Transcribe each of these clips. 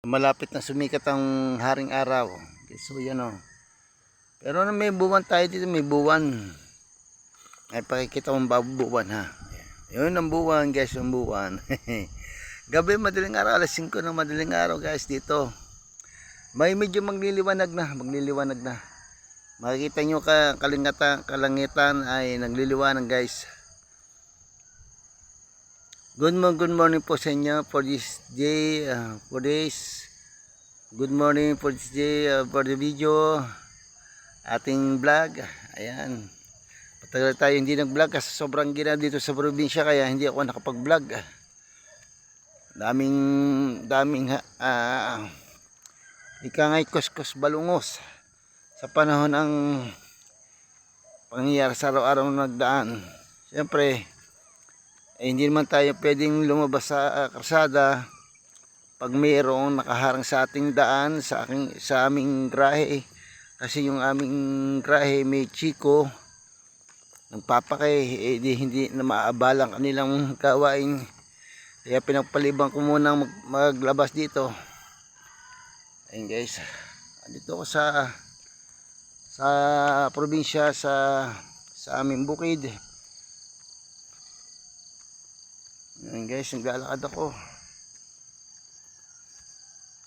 Malapit na sumikat ang haring araw. So yan o. Pero may buwan tayo dito, may buwan. Ay pakikita kong buwan ha. Yun ang buwan guys, ang buwan. Gabi madaling araw, alas 5 ng madaling araw guys dito. May medyo magliliwanag na. Makikita nyo kalangitan ay nagliliwanag guys. Good morning po sa inyo for this day, good morning for this day, for the video, ating vlog. Ayan, patagal tayo hindi nag-vlog kasi sobrang gina dito sa probinsya kaya hindi ako nakapag-vlog. Daming ikangay kuskus balungos sa panahon ng pangyayari sa araw-araw nagdaan. Siyempre hindi naman tayo pwedeng lumabas sa kalsada pag mayroong nakaharang sa ating daan sa aming grahe, kasi yung aming grahe may chiko nagpapakay, hindi na maabalang kanilang gawain, kaya pinagpaliban ko munang maglabas dito. Ayun guys, dito ko sa probinsya, sa aming bukid. Ayan guys, naglalakad ako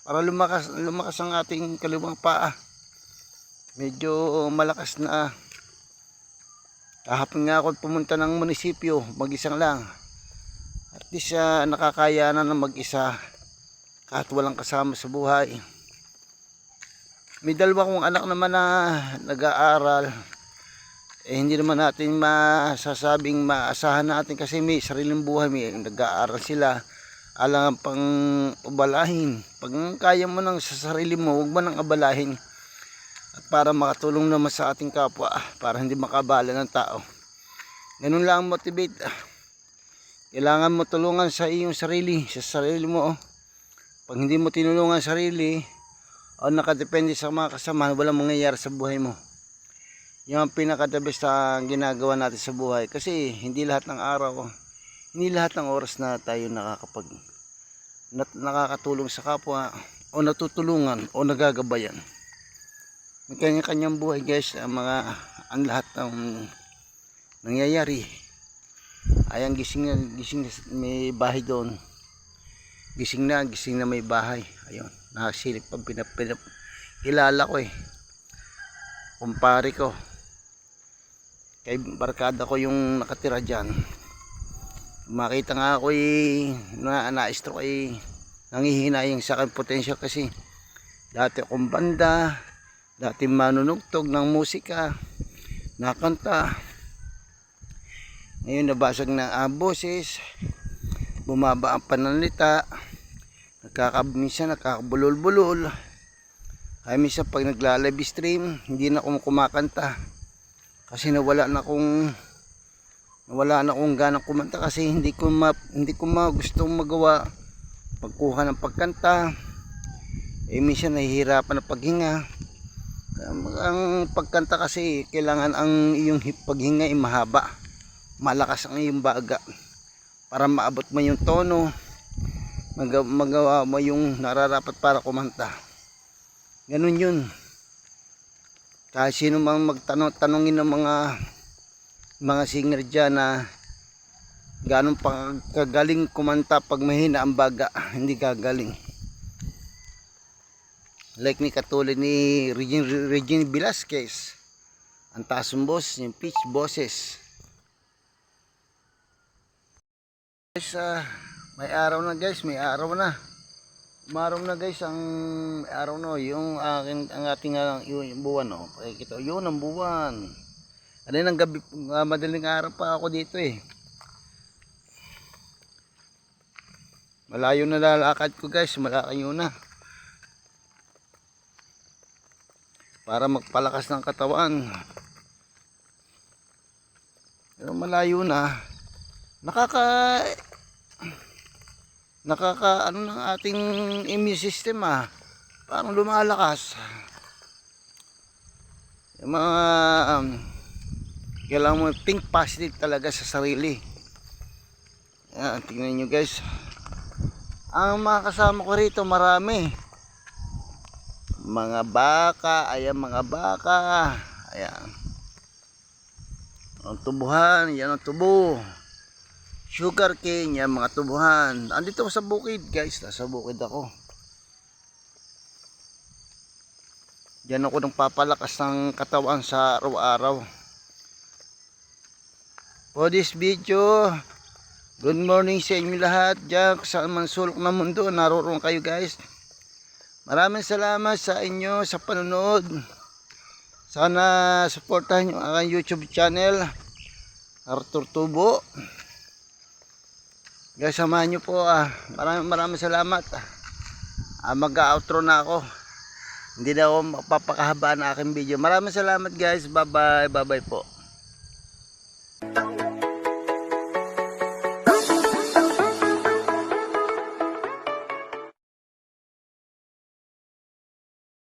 para lumakas ang ating kaliwang paa. Medyo malakas na. Kahapon nga ako pumunta ng munisipyo, mag-isang lang. At least nakakaya na mag-isa kahit walang kasama sa buhay. May dalawa kong anak naman na nag-aaral. Hindi naman natin masasabing maasahan natin kasi may sariling buhay, may nag-aaral sila. Alang pang ubalahin. Pag kaya mo nang sa sarili mo, huwag mo nang abalahin. At para makatulong naman sa ating kapwa, para hindi makabala ng tao. Ganun lang motivate. Kailangan mo tulungan sa iyong sarili, sa sarili mo. Pag hindi mo tinulungan sarili, o nakadepende sa mga kasama, walang mangyayari sa buhay mo. Yung pinaka-the best na ginagawa natin sa buhay, kasi hindi lahat ng araw, hindi lahat ng oras na tayo nakakatulong sa kapwa o natutulungan o nagagabayan. May kanya-kanyang buhay guys, ang lahat ng nangyayari. Ayan, gising na may bahay doon. Gising na may bahay. Ayun, nakasilip pang kilala ko kumpare ko. Kay barkada ko yung nakatira dyan. Makita nga ako na-stroke nangihinayang sa akin potential, kasi dati akong banda, dati manunugtog ng musika, nakanta. Ngayon nabasag na ang boses, bumaba ang pananalita, minsan nakakabulol-bulol. Ay minsan pag nagla-live stream, hindi na ako kumakanta. Kasi nawala na akong ganang kumanta, kasi hindi ko gustong magawa pagkuha ng pagkanta. Minsan nahihirapan na paghinga. Ang pagkanta kasi kailangan ang iyong paghinga ay mahaba, malakas ang iyong baga para maabot mo yung tono, magawa mo yung nararapat para kumanta. Ganun yun. Kahit sino mang tanongin ng mga singer dyan na ganun pa kagaling kumanta, pag mahina ang baga, hindi kagaling. Like ni katulad ni Regine Velasquez, ang taas ng boss, yung pitch bosses. Guys, may araw na guys, Umaraw na guys ang araw no, yung ating yung buwan no. Pakikita yun ang buwan. Ano ng gabi, madaling araw pa ako dito Malayo na lalakad ko guys, malayo na. Para magpalakas ng katawan. Pero malayo na. Ano ng ating immune system parang lumalakas. Yung mga kailangan mo think positive talaga sa sarili. Ayan, tingnan nyo guys, ang mga kasama ko rito marami. Mga baka, ayan mga baka. Ayan. Ang tubuhan, yan ang tubo. Sugar cane, yan mga tubuhan. Andito ako sa bukid guys, nasa bukid ako. Diyan ako nang papalakas ng katawan sa araw-araw. For this video, good morning sa inyo lahat. Diyan sa man sulok ng mundo, naroon kayo guys. Maraming salamat sa inyo sa panonood. Sana supportahan yung aking YouTube channel, Arthur Tubo. Guys, samahan nyo po. Maraming salamat. Mag-outro na ako. Hindi na ako mapapakahaba ng aking video. Maraming salamat guys. Bye bye. Bye bye po.